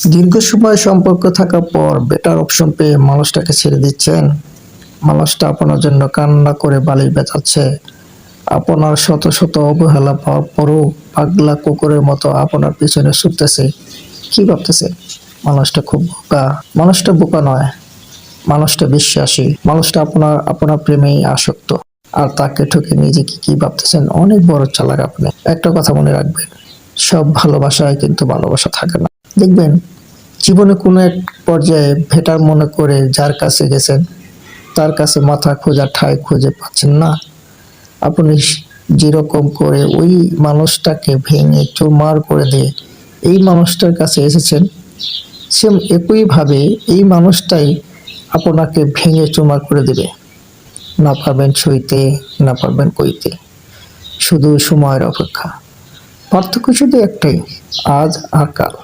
দীর্ঘ সময় সম্পর্ক থাকার পর বেটার অপশন পেয়ে মানুষটাকে ছেড়ে দিচ্ছেন। মানুষটা আপনার জন্য কান্না করে বালিশ বেচাচ্ছে। আপনার শত শত অবহেলা পাওয়ার পরও পাগলা কুকুরের মতো আপনার পিছনে ছুটতেছে। কি ভাবতেছে? মানুষটা খুব বোকা। মানুষটা বোকা নয়, মানুষটা বিশ্বাসী। মানুষটা আপনার প্রেমেই আসক্ত। আর তাকে ঠকে নিজেকে কি ভাবতেছেন? অনেক বড় চালাক আপনি। একটা কথা মনে রাখবেন, সব ভালোবাসায় কিন্তু ভালোবাসা থাকে না। দেখবেন জীবনে কোনো এক পর্যায়ে ভেটার মনে করে যার কাছে গেছেন, তার কাছে মাথা খোঁজা ঠাঁই খুঁজে পাচ্ছেন না। আপনি যেরকম করে ওই মানুষটাকে ভেঙে চুরমার করে দিয়ে এই মানুষটার কাছে এসেছেন, সেম একইভাবে এই মানুষটাই আপনাকে ভেঙে চুরমার করে দেবে। না পারবেন সইতে, না পারবেন কইতে। শুধু সময়ের অপেক্ষা। পার্থক্য শুধু একটাই, আজ আর কাল।